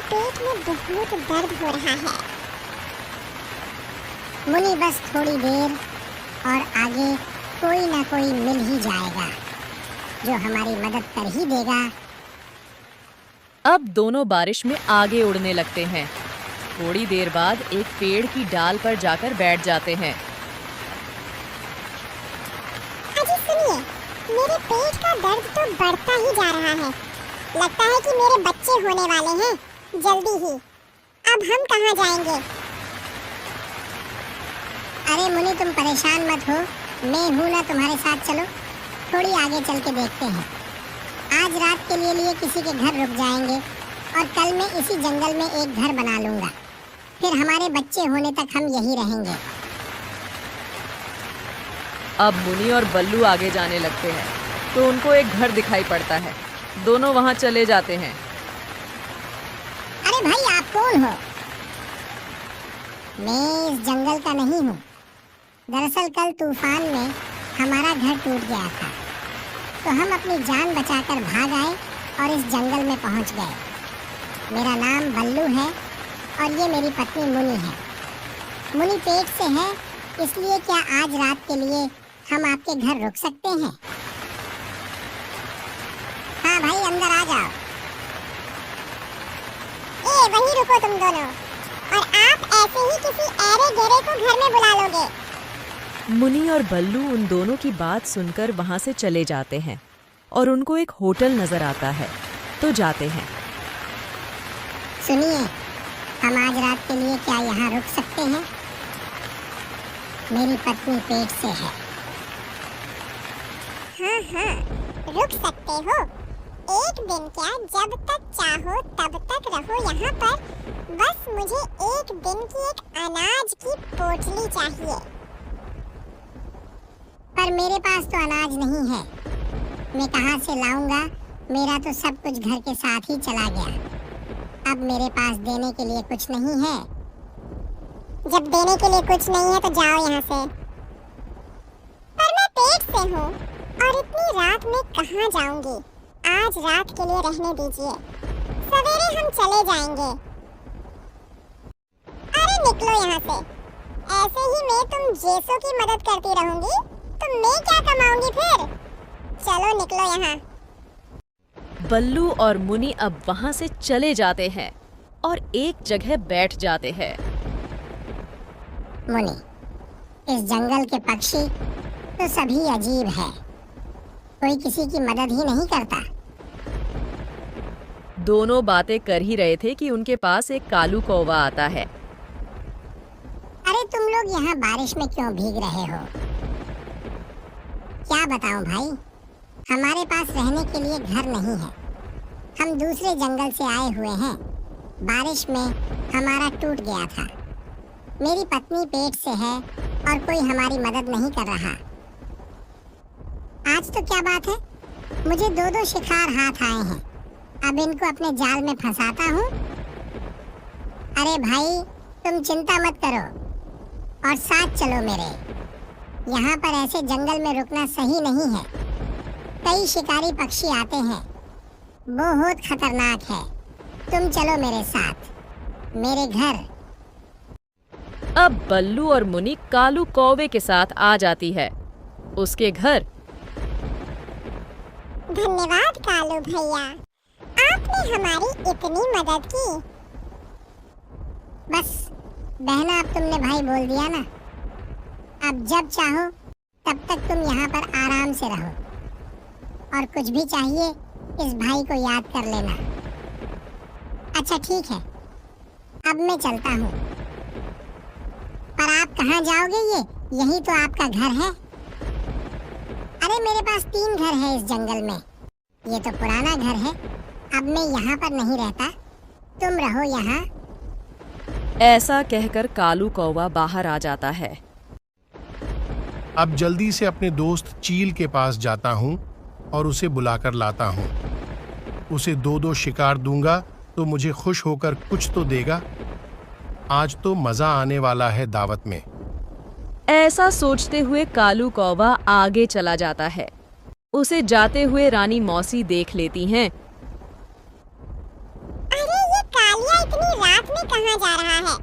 पेट में बहुत दर्द हो रहा है। मुनि बस थोड़ी देर और आगे कोई ना कोई मिल ही जाएगा जो हमारी मदद कर ही देगा। अब दोनों बारिश में आगे उड़ने लगते हैं। थोड़ी देर बाद एक पेड़ की डाल पर जाकर बैठ जाते हैं। अजी सुनिए, मेरे पेट का दर्द तो बढ़ता ही जा रहा है। लगता है कि मेरे बच्चे होने वाले हैं जल्दी ही। अब हम कहाँ जाएंगे? अरे मुनि, तुम परेशान मत हो, मैं हूँ ना तुम्हारे साथ। चलो थोड़ी आगे चल के देखते हैं। आज रात के लिए किसी के घर रुक जाएंगे और कल मैं इसी जंगल में एक घर बना लूंगा। फिर हमारे बच्चे होने तक हम यहीं रहेंगे। अब मुनि और बल्लू आगे जाने लगते हैं तो उनको एक घर दिखाई पड़ता है। दोनों वहां चले जाते हैं। अरे भाई, आप कौन हो? मैं इस जंगल का नहीं हूँ। दरअसल कल तूफान में हमारा घर टूट गया था, तो हम अपनी जान बचाकर भाग आए और इस जंगल में पहुँच गए। मेरा नाम बल्लू है और ये मेरी पत्नी मुनि है। मुनि पेट से है, इसलिए क्या आज रात के लिए हम आपके घर रुक सकते हैं? हाँ भाई, अंदर आ जाओ। वहीं रुको तुम दोनों, और आप ऐसे ही किसी ऐरे गहरे को घर में बुला लोगे। मुनि और बल्लू उन दोनों की बात सुनकर वहां से चले जाते हैं और उनको एक होटल नजर आता है तो जाते हैं। सुनिए, हम आज रात के लिए क्या यहाँ रुक सकते हैं? मेरी पत्नी पेट से है। हाँ, रुक सकते हो। एक दिन क्या, जब तक चाहो तब तक रहो यहाँ पर। बस मुझे एक दिन की एक अनाज की पोटली चाहिए। पर मेरे पास तो अनाज नहीं है। मैं कहाँ से लाऊंगा? मेरा तो सब कुछ घर के साथ ही चला गया। अब मेरे पास देने के लिए कुछ नहीं है। जब देने के लिए कुछ नहीं है तो जाओ यहाँ से। पर मैं पेट से हूँ और इतनी रात में कहाँ जाऊंगी? आज रात के लिए रहने दीजिए, सवेरे हम चले जाएंगे। अरे निकलो यहाँ से। ऐसे ही मैं तुम जैसों की मदद करती रहूंगी तो मैं क्या कमाऊंगी फिर? चलो निकलो यहाँ। बल्लू और मुनि अब वहां से चले जाते हैं और एक जगह बैठ जाते हैं। मुनि, इस जंगल के पक्षी तो सभी अजीब है। कोई किसी की मदद ही नहीं करता। दोनों बातें कर ही रहे थे कि उनके पास एक कालू कौवा आता है। अरे तुम लोग यहाँ बारिश में क्यों भीग रहे हो? क्या बताऊं भाई, हमारे पास रहने के लिए घर नहीं है। हम दूसरे जंगल से आए हुए हैं। बारिश में हमारा टूट गया था। मेरी पत्नी पेट से है और कोई हमारी मदद नहीं कर रहा। आज तो क्या बात है, मुझे दो शिकार हाथ आए हैं। अब इनको अपने जाल में फंसाता हूँ। अरे भाई, तुम चिंता मत करो और साथ चलो मेरे। यहाँ पर ऐसे जंगल में रुकना सही नहीं है। कई शिकारी पक्षी आते हैं, बहुत खतरनाक है। तुम चलो मेरे साथ, मेरे घर। अब बल्लू और मुनि कालू कौवे के साथ आ जाती है उसके घर। धन्यवाद कालू भैया, आपने हमारी इतनी मदद की। बस बहना, अब तुमने भाई बोल दिया ना। अब जब चाहो तब तक तुम यहाँ पर आराम से रहो, और कुछ भी चाहिए इस भाई को याद कर लेना। अच्छा ठीक है, अब मैं चलता हूँ। पर आप कहाँ जाओगे? यही तो आपका घर है। अरे मेरे पास 3 घर है इस जंगल में। ये तो पुराना घर है। अब मैं यहाँ पर नहीं रहता, तुम रहो यहाँ। ऐसा कहकर कालू कौवा बाहर आ जाता है। अब जल्दी से अपने दोस्त चील के पास जाता हूँ और उसे बुलाकर लाता हूँ। उसे 2 शिकार दूंगा तो मुझे खुश होकर कुछ तो देगा। आज तो मजा आने वाला है दावत में। ऐसा सोचते हुए कालू कौवा आगे चला जाता है। उसे जाते हुए रानी मौसी देख लेती हैं। अरे ये कालिया रात में कहाँ जा रहा है?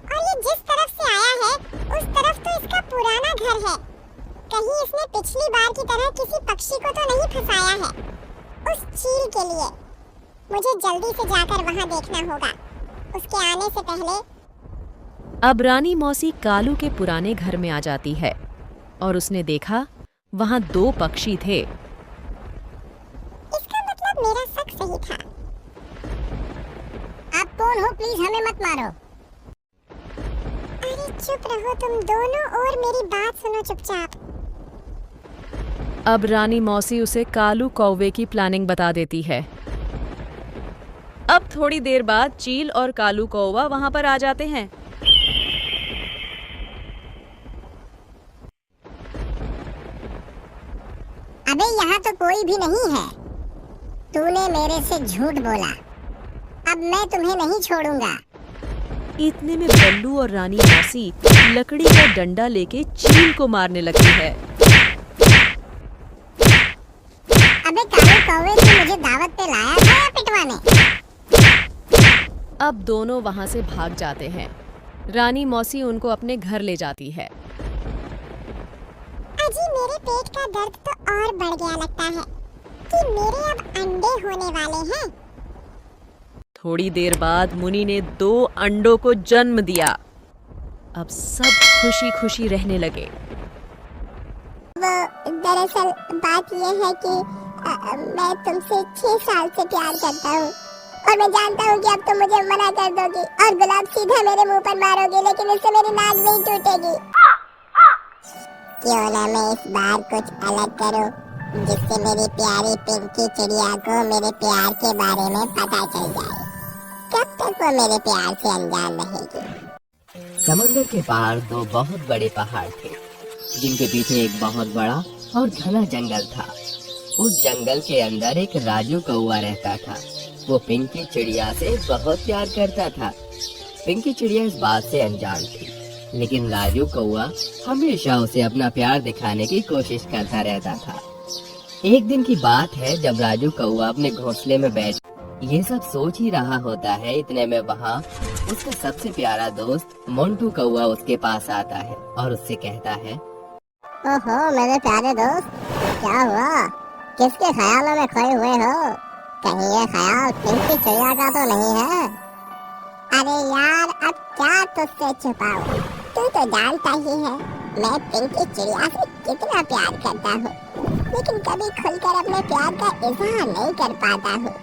और ये जिस तरफ से आया है उस तरफ तो इसका पुराना घर है। कहीं इसने पिछली बार की तरह किसी पक्षी को तो नहीं फंसाया है। उस चील के लिए मुझे जल्दी से जाकर वहाँ देखना होगा, उसके आने से पहले। अब रानी मौसी कालू के पुराने घर में आ जाती है और उसने देखा वहाँ 2 पक्षी थे। इसका मतलब मेरा शक सही था। आप कौन हो? प्लीज हमें मत मारो। अरे चुप रहो तुम दोनों और मेरी बात सुनो चुपचाप। अब रानी मौसी उसे कालू कौवे की प्लानिंग बता देती है। अब थोड़ी देर बाद चील और कालू कौवा वहां पर आ जाते हैं। अबे यहाँ तो कोई भी नहीं है। तूने मेरे से झूठ बोला। अब मैं तुम्हें नहीं छोड़ूंगा। इतने में बल्लू और रानी मौसी लकड़ी का डंडा लेके चील को मारने लगती है। अबे कालू कौवे, तू मुझे दावत पे लाया था या पिटवाने? अब दोनों वहां से भाग जाते हैं। रानी मौसी उनको अपने घर ले जाती है। अजी मेरे पेट का दर्द तो और बढ़ गया लगता है कि मेरे अब अंडे होने वाले हैं। थोड़ी देर बाद मुनि ने 2 अंडों को जन्म दिया। अब सब खुशी खुशी रहने लगे। दरअसल बात यह है कि मैं तुमसे 6 साल से प्यार करता हूँ और मैं जानता हूँ कि अब तुम मुझे मना कर दोगी और गुलाब सीधा मेरे मुंह पर मारोगे, लेकिन इससे मेरी नाक नहीं टूटेगी। क्यों ना मैं इस बार कुछ अलग करूँ जिससे मेरी प्यारी पिंकी चिड़िया को मेरे प्यार के बारे में पता चल जाए। कब तक वो मेरे प्यार से अनजान रहेगी? समुद्र के पार 2 बहुत बड़े पहाड़ थे, जिनके पीछे एक बहुत बड़ा और घना जंगल था। उस जंगल के अंदर एक राजू कौवा रहता था। वो पिंकी चिड़िया से बहुत प्यार करता था। पिंकी चिड़िया इस बात से अनजान थी, लेकिन राजू कौवा हमेशा उसे अपना प्यार दिखाने की कोशिश करता रहता था। एक दिन की बात है, जब राजू कौवा अपने घोंसले में बैठ ये सब सोच ही रहा होता है, इतने में वहाँ उसका सबसे प्यारा दोस्त मोंटू कौवा उसके पास आता है और उससे कहता है, ओहो मेरे प्यारे दोस्त, क्या हुआ? किसके ख्यालों में खोए हुए हो? कहीं ये ख्याल पिंकी चिड़िया का तो नहीं है? अरे यार अब क्या तुझसे छुपाऊं? तू तो जानता ही है मैं पिंकी चिड़िया से कितना प्यार करता हूँ, लेकिन कभी खुलकर अपने प्यार का इजहार नहीं कर पाता हूँ।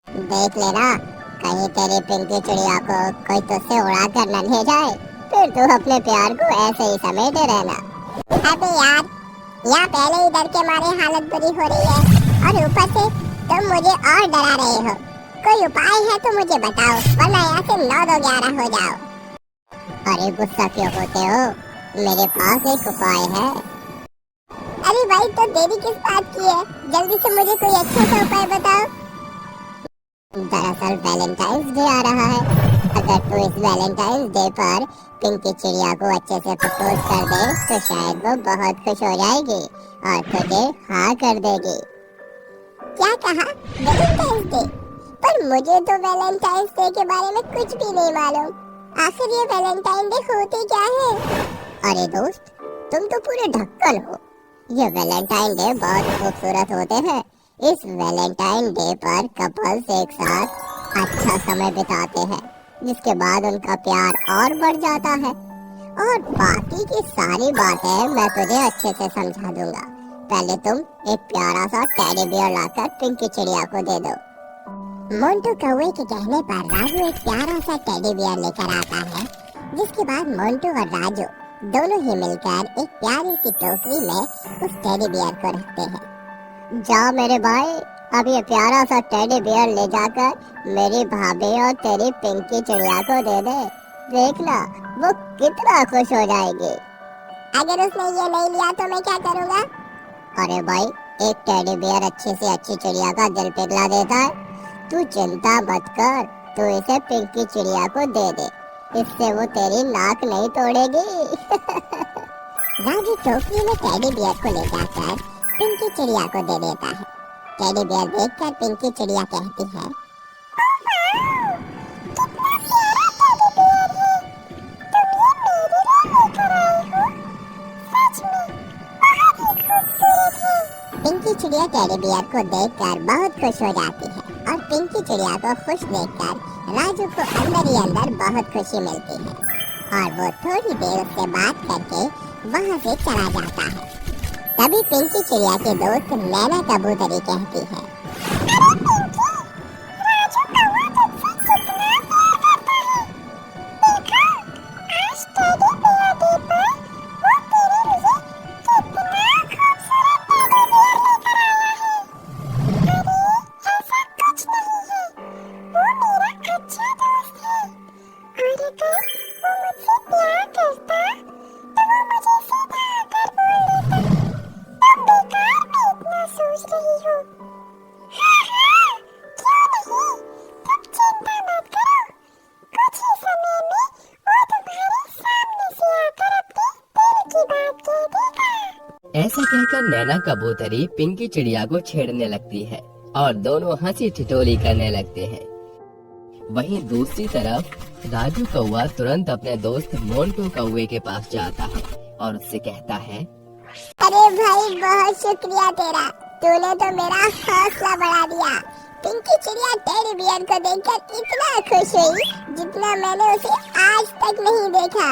देख लेना कहीं तेरी पिंकी चिड़िया को कोई तुझसे उड़ा कर न ले जाए, फिर तू अपने प्यार को ऐसे ही समेटे रहना। अबे यार, यहाँ पहले ही डर के मारे हालत बुरी हो रही है और ऊपर से तुम मुझे और डरा रहे हो। कोई उपाय है तो मुझे बताओ, वरना यहाँ से 9-2-11 हो जाओ। अरे गुस्सा क्यों होते हो? मेरे पास एक उपाय है। अरे भाई तो देरी किस बात की है? जल्दी से मुझे कोई अच्छा सा उपाय बताओ। दरअसल वैलेंटाइंस डे आ रहा है। अगर तू इस वैलेंटाइंस डे पर पिंकी चिड़िया को अच्छे से प्रपोज कर दे तो शायद वो बहुत खुश हो जाएगी और तुझे हाँ कर देगी। क्या कहा? Valentine's day? पर मुझे तो वैलेंटाइंस डे के बारे में कुछ भी नहीं मालूम। आखिर ये वैलेंटाइन डे होती क्या है? अरे दोस्त, तुम तो पूरे ढक्कन हो। ये वैलेंटाइन डे बहुत खूबसूरत होते हैं। इस वैलेंटाइन डे पर कपल्स एक साथ अच्छा समय बिताते हैं, जिसके बाद उनका प्यार और बढ़ जाता है। और बाकी की सारी बातें मैं तुझे अच्छे से समझा दूंगा। पहले तुम एक प्यारा सा टेडी बियर लाकर पिंकी चिड़िया को दे दो। मोंटू कौवे के कहने पर राजू एक प्यारा सा टेडी बियर लेकर आता है, जिसके बाद मोंटू और राजू दोनों ही मिलकर एक प्यारी सी टोकरी में उस टेडी बियर को रखते हैं। जा मेरे भाई, अब ये प्यारा सा टेडी बियर ले जाकर मेरी भाभी और तेरी पिंकी चिड़िया को दे दे। देखना वो कितना खुश हो जाएगी। अगर उसने ये नहीं लिया तो मैं क्या करूँगा? अरे भाई, एक टेडी बियर अच्छी से अच्छी चिड़िया का दिल पिघला देता है। तू चिंता मत कर, तू इसे पिंकी चिड़िया को दे दे, इससे वो तेरी नाक नहीं तोड़ेगी। राजू टोकरी में टेडी बियर को ले जाकर पिंकी चिड़िया को दे देता है। टेडी बियर देखकर पिंकी चिड़िया कहती है, कितना पिंकी चिड़िया टेडी बियर को देखकर बहुत खुश हो जाती है और पिंकी चिड़िया को खुश देखकर राजू को अंदर ही अंदर बहुत खुशी मिलती है और वो थोड़ी देर उससे बात करके वहाँ से चला जाता है। तभी पिंकी चिड़िया के दोस्त नैना कबूतरी कहती है, अरे पिंकी, राजू कौवा तुझसे कितना प्यार करता है। देखो, आज टेडी बियर डे पर वो तेरे लिए कितना खूबसूरत टेडी बियर लेकर आया है। अरे ऐसा कुछ नहीं है, वो मेरा अच्छा दोस्त है और अगर वो मुझसे प्यार करता तो वो मुझे सीधा आकर बोल देता, तुम बेकार में इतना सोच रही हो। हाँ हाँ, क्यों नहीं, तुम चिंता मत करो, कुछ ही समय में वो तुम्हारे सामने से आकर अपने दिल की बात कह देगा। ऐसा कहकर नैना कबूतरी पिंकी चिड़िया को छेड़ने लगती है और दोनों हंसी ठिठोली करने लगते हैं। वहीं दूसरी तरफ राजू कौवा तुरंत अपने दोस्त मोंटू कौवे के पास जाता है और उससे कहता है, अरे भाई, बहुत शुक्रिया तेरा, तूने तो मेरा हौसला बढ़ा दिया। पिंकी चिड़िया टेडी बियर को देखकर इतना खुश हुई जितना मैंने उसे आज तक नहीं देखा।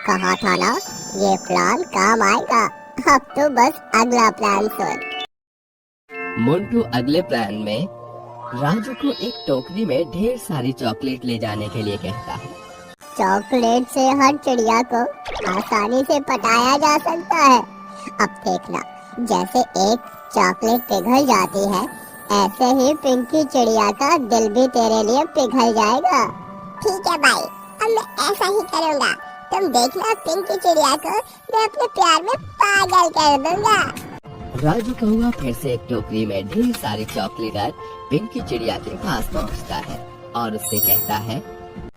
कहा था ना, ये प्लान काम आएगा, अब तो बस अगला प्लान सुन। मोंटू अगले प्लान में राजू को एक टोकरी में ढेर सारी चॉकलेट ले जाने के लिए कहता है। चॉकलेट से हर चिड़िया को आसानी से पटाया जा सकता है। अब देखना, जैसे एक चॉकलेट पिघल जाती है, ऐसे ही पिंकी चिड़िया का दिल भी तेरे लिए पिघल जाएगा। ठीक है भाई, अब मैं ऐसा ही करूँगा। तुम देखना, पिंकी चिड़िया को मैं अपने प्यार में पागल कर दूंगा। राजू कौवा फिर से एक टोकरी में ढेर सारी चॉकलेट पिंकी चिड़िया के पास पहुंचता है और उससे कहता है,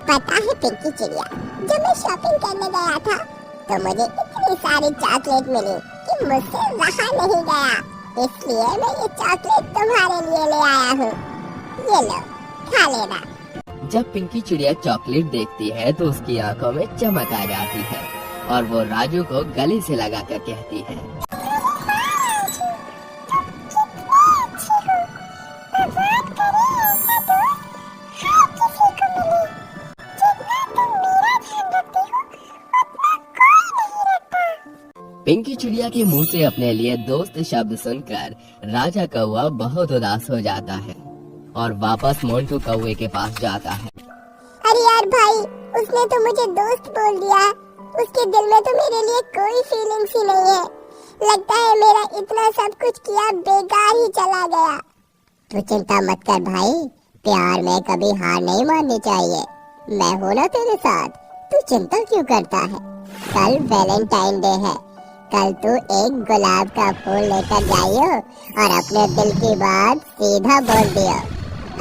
पता है पिंकी चिड़िया, जब मैं शॉपिंग करने गया था तो मुझे इतनी सारी चॉकलेट मिली कि मुझसे रहा नहीं गया, इसलिए मैं ये चॉकलेट तुम्हारे लिए ले आया हूँ। ये लो, खा लेना। जब पिंकी चिड़िया चॉकलेट देखती है तो उसकी आंखों में चमक आ जाती है और वो राजू को गले से लगाकर कहती है, पिंकी चिड़िया के मुंह से अपने लिए दोस्त शब्द सुनकर राजा कौवा बहुत उदास हो जाता है और वापस मोंटू कौवे के पास जाता है। अरे यार भाई, उसने तो मुझे दोस्त बोल दिया, उसके दिल में तो मेरे लिए कोई फीलिंग्स ही नहीं है। लगता है मेरा इतना सब कुछ किया बेकार ही चला गया। तू चिंता मत कर भाई, प्यार में कभी हार नहीं माननी चाहिए। मैं हूं ना तेरे साथ, तू चिंता क्यों करता है। कल वैलेंटाइन डे है, कल तू एक गुलाब का फूल लेकर जाइयो और अपने दिल की बात सीधा बोल दियो।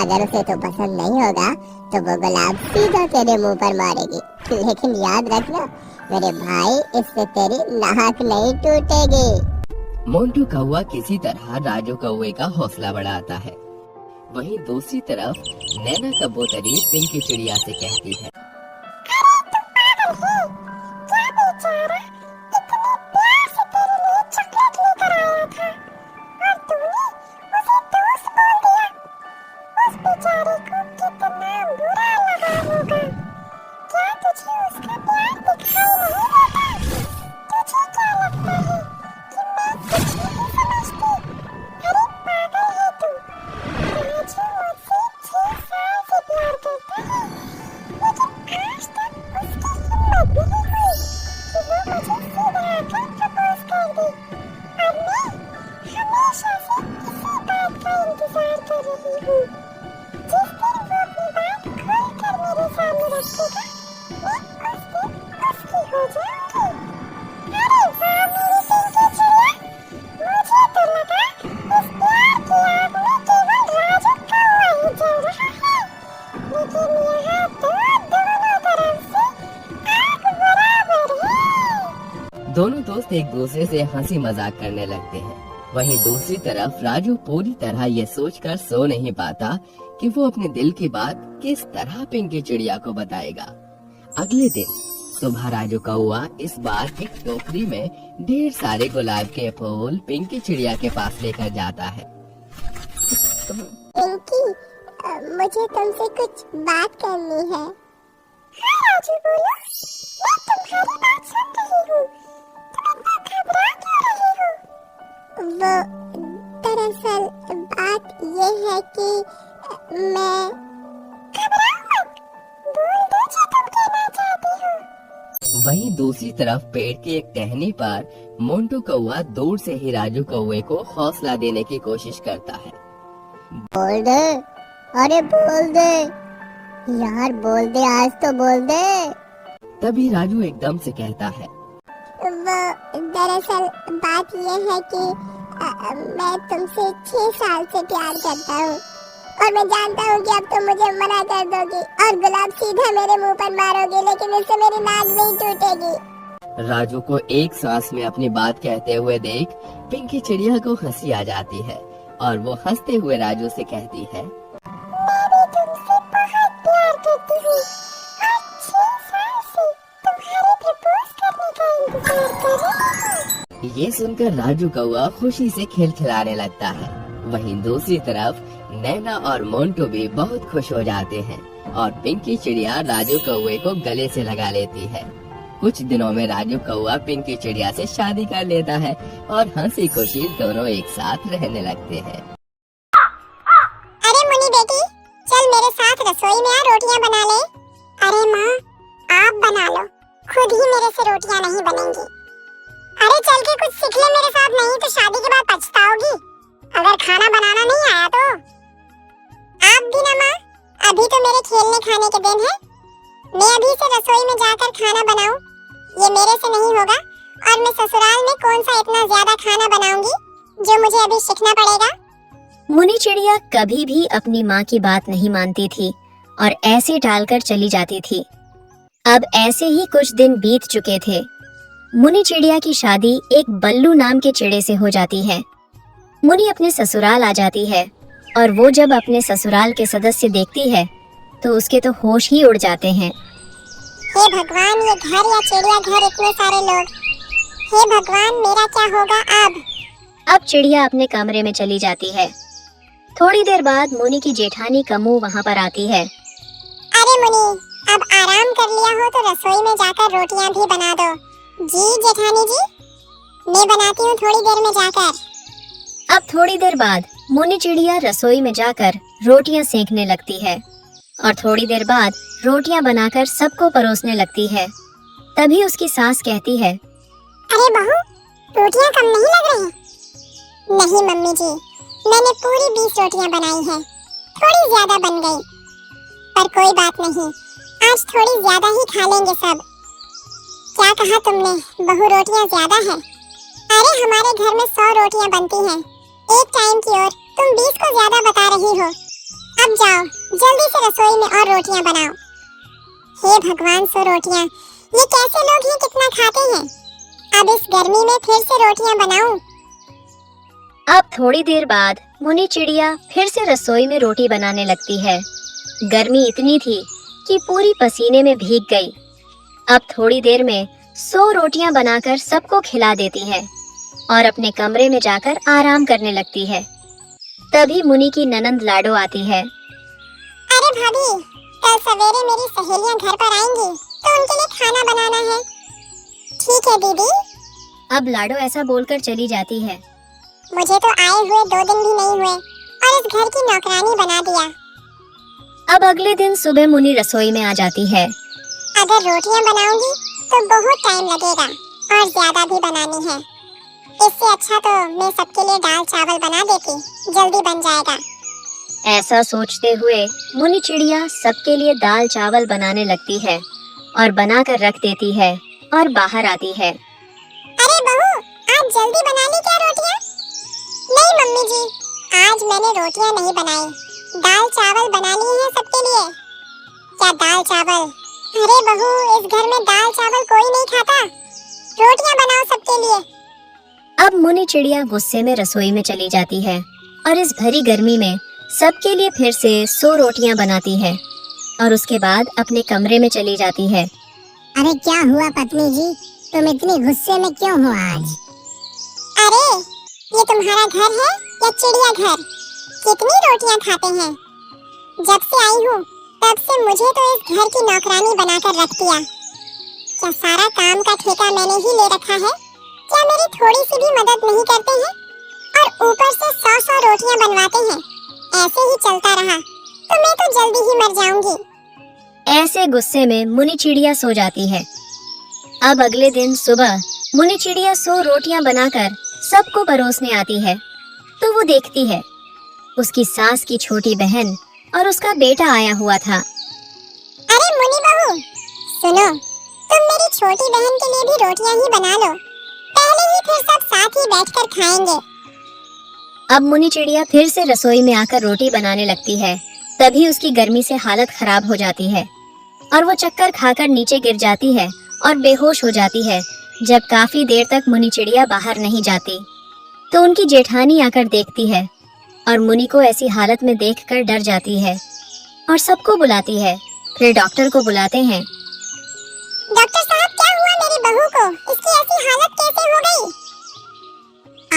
अगर उसे तो पसंद नहीं होगा तो वो गुलाब सीधा तेरे मुंह पर मारेगी, लेकिन याद रखना मेरे भाई, इससे तेरी नाक नहीं टूटेगी। मोंटू कौवा किसी तरह राजू कौवे का हौसला बढ़ाता है। वहीं दूसरी तरफ नैना कबूतरी पिंकी चिड़िया से कहती है, दोनों दोस्त एक दूसरे से हंसी मजाक करने लगते हैं। वहीं दूसरी तरफ राजू पूरी तरह ये सोचकर सो नहीं पाता कि वो अपने दिल की बात किस तरह पिंकी चिड़िया को बताएगा। अगले दिन सुबह राजू कौआ इस बार एक टोकरी में ढेर सारे गुलाब के फूल पिंकी चिड़िया के पास लेकर जाता है। पिंकी, मुझे तुमसे कुछ बात करनी है। हाँ राजू, बोलो। मैं तुम्हारी बात सुन रही हूँ। तुम इतना घबरा क्यों रही हो? वो दरअसल बात ये है कि मैं घबराओ मत, बोल दो जो तुम कहना चाहती हो। वहीं दूसरी तरफ पेड़ की एक टहनी पर मोंटू कौआ दूर से ही राजू कौवे को हौसला देने की कोशिश करता है। बोल दे, अरे बोल दे यार, बोल दे, आज तो बोल दे। तभी राजू एकदम से कहता है, वो दरअसल बात ये है कि मैं तुमसे 6 साल से प्यार करता हूँ और मैं जानता हूँ कि अब तुम मुझे मना कर दोगी और गुलाब सीधा मेरे मुंह पर मारोगे, लेकिन इससे मेरी नाक नहीं टूटेगी। राजू को एक सांस में अपनी बात कहते हुए देख पिंकी चिड़िया को हंसी आ जाती है और वो हंसते हुए राजू से कहती है, मैं भी तुमसे बहुत प्यार करती हूँ और 6 साल से तुम्हारे प्रपोज करने का इंतजार कर रही हूँ। ये सुनकर राजू कौआ खुशी से खिलखिलाने लगता है। वहीं दूसरी तरफ नैना और मोंटू भी बहुत खुश हो जाते हैं और पिंकी चिड़िया राजू कौवे को गले से लगा लेती है। कुछ दिनों में राजू कौआ पिंकी चिड़िया से शादी कर लेता है और हंसी खुशी दोनों एक साथ रहने लगते हैं। अरे मुनी बेटी, चल मेरे साथ रसोई में आ, रोटियां बना ले। अरे माँ, आप बना लो, खुद ही मेरे से रोटियां नहीं बनेंगी। अरे चल के कुछ सीख ले मेरे साथ, नहीं तो शादी के बाद पछताओगी अगर खाना बनाना नहीं आया तो। आप भी ना माँ, अभी तो मेरे खेलने खाने के दिन है। मैं अभी से रसोई में जाकर खाना बनाऊं, ये मेरे से नहीं होगा। और मैं ससुराल में कौन सा इतना ज्यादा खाना बनाऊंगी जो मुझे अभी सीखना पड़ेगा। मुनी चिड़िया कभी भी अपनी माँ की बात नहीं मानती थी और ऐसे टालकर चली जाती थी। अब ऐसे ही कुछ दिन बीत चुके थे। मुनी चिड़िया की शादी एक बल्लू नाम के चिड़े से हो जाती है। मुनी अपने ससुराल आ जाती है और वो जब अपने ससुराल के सदस्य देखती है तो उसके तो होश ही उड़ जाते हैं। हे भगवान, ये घर या चिड़िया घर, इतने सारे लोग। हे भगवान, मेरा क्या होगा अब? अब चिड़िया अपने कमरे में चली जाती है। थोड़ी देर बाद मुनी की जेठानी कमू वहाँ पर आती है। अरे मुनी, अब आराम कर लिया हो तो रसोई में जाकर रोटियां भी बना दो। जी जेठानी जी, मैं बनाती हूँ थोड़ी देर में जाकर। अब थोड़ी देर बाद मुनी चिड़िया रसोई में जाकर रोटियां सेकने लगती है और थोड़ी देर बाद रोटियां बनाकर सबको परोसने लगती है। तभी उसकी सास कहती है, अरे बहू, रोटियां कम नहीं लग रही? नहीं मम्मी जी, मैंने पूरी 20 रोटियां बनाई हैं, थोड़ी ज्यादा बन गई, पर कोई बात नहीं, आज थोड़ी ज्यादा ही खा लेंगे सब। क्या कहा तुमने, बहू रोटियां ज्यादा हैं? अरे हमारे घर में 100 रोटियां बनती हैं एक टाइम की, और तुम 20 को ज्यादा बता रही हो। अब जाओ जल्दी से रसोई में और रोटियां बनाओ। हे भगवान, 100 रोटियां, ये कैसे लोग हैं, कितना खाते हैं? अब इस गर्मी में फिर से रोटियां बनाऊं? अब थोड़ी देर बाद मुनी चिड़िया फिर से रसोई में रोटी बनाने लगती है। गर्मी इतनी थी कि पूरी पसीने में भीग गई। अब थोड़ी देर में 100 रोटियां बनाकर सबको खिला देती है और अपने कमरे में जाकर आराम करने लगती है। तभी मुनि की ननंद लाडो आती है। अरे भाभी, कल सवेरे मेरी सहेलियां घर पर आएंगी तो उनके लिए खाना बनाना है। ठीक है दीदी। अब लाडो ऐसा बोलकर चली जाती है। मुझे तो आए हुए 2 दिन भी नहीं हुए और इस घर की नौकरानी बना दिया। अब अगले दिन सुबह मुनि रसोई में आ जाती है। अगर रोटियां बनाऊंगी तो बहुत टाइम लगेगा और ज्यादा भी बनानी है। इससे अच्छा तो मैं सबके लिए दाल चावल बना देती, जल्दी बन जाएगा। ऐसा सोचते हुए मुनि चिड़िया सबके लिए दाल चावल बनाने लगती है और बनाकर रख देती है और बाहर आती है। अरे बहू, आज जल्दी बना ली क्या रोटियां? नहीं मम्मी जी, आज मैंने रोटियां नहीं बनाई, दाल चावल बना लिए हैं सबके लिए। क्या दाल चावल? अरे बहू, इस घर में दाल चावल कोई नहीं खाता, रोटियां बनाओ सबके लिए। अब मुनि चिड़िया गुस्से में रसोई में चली जाती है और इस भरी गर्मी में सबके लिए फिर से 100 रोटियां बनाती है और उसके बाद अपने कमरे में चली जाती है। अरे क्या हुआ पत्नी जी, तुम इतनी गुस्से में क्यों हो आज? अरे ये तुम्हारा घर है या चिड़िया घर? कितनी रोटियां खाते हैं? जब से आई हूँ तब से मुझे तो इस घर की नौकरानी बनाकर रख दिया। क्या सारा काम का ठेका मैंने ही ले रखा है? क्या मेरी थोड़ी सी भी मदद नहीं करते हैं? और ऊपर से 100-100 रोटियां बनवाते हैं। ऐसे ही चलता रहा तो मैं तो जल्दी ही मर जाऊंगी। ऐसे गुस्से में मुनि चिड़िया सो जाती है। अब अगले दिन सुबह मुनि चिड़िया 100 रोटियां बनाकर सबको परोसने आती है तो वो देखती है उसकी सास की छोटी बहन और उसका बेटा आया हुआ था। अरे मुनि बहू, सुनो, तुम मेरी छोटी बहन के लिए भी रोटियां ही बना लो। पहले ही फिर सब साथ ही बैठकर खाएंगे। अब मुनि चिड़िया फिर से रसोई में आकर रोटी बनाने लगती है। तभी उसकी गर्मी से हालत खराब हो जाती है और वो चक्कर खाकर नीचे गिर जाती है और बेहोश हो जाती है। जब काफी देर तक मुनि चिड़िया बाहर नहीं जाती तो उनकी जेठानी आकर देखती है और मुनि को ऐसी हालत में देखकर डर जाती है और सबको बुलाती है। फिर डॉक्टर को बुलाते हैं। डॉक्टर साहब, क्या हुआ मेरी बहू को? इसकी ऐसी हालत कैसे हो गई?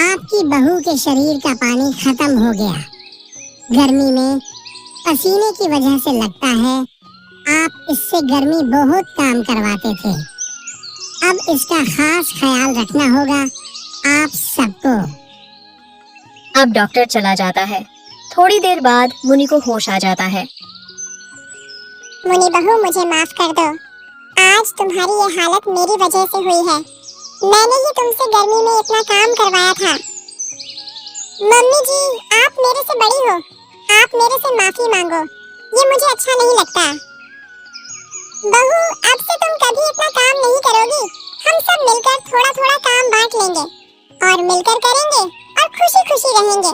आपकी बहू के शरीर का पानी खत्म हो गया। गर्मी में पसीने की वजह से लगता है आप इससे गर्मी बहुत काम करवाते थे। अब इसका खास ख्याल रखना होगा आप सबको। अब डॉक्टर चला जाता है। थोड़ी देर बाद मुनि को होश आ जाता है। मुनि बहू, मुझे माफ कर दो। आज तुम्हारी ये हालत मेरी वजह से हुई है। मैंने ही तुमसे गर्मी में इतना काम करवाया था। मम्मी जी, आप मेरे से बड़ी हो, आप मेरे से माफी मांगो। ये मुझे अच्छा नहीं लगता। बहू, अब से तुम कभी इतना काम नहीं करोगी। हम सब मिलकर थोड़ा थोड़ा काम बांट लेंगे और मिलकर करेंगे और खुशी खुशी रहेंगे।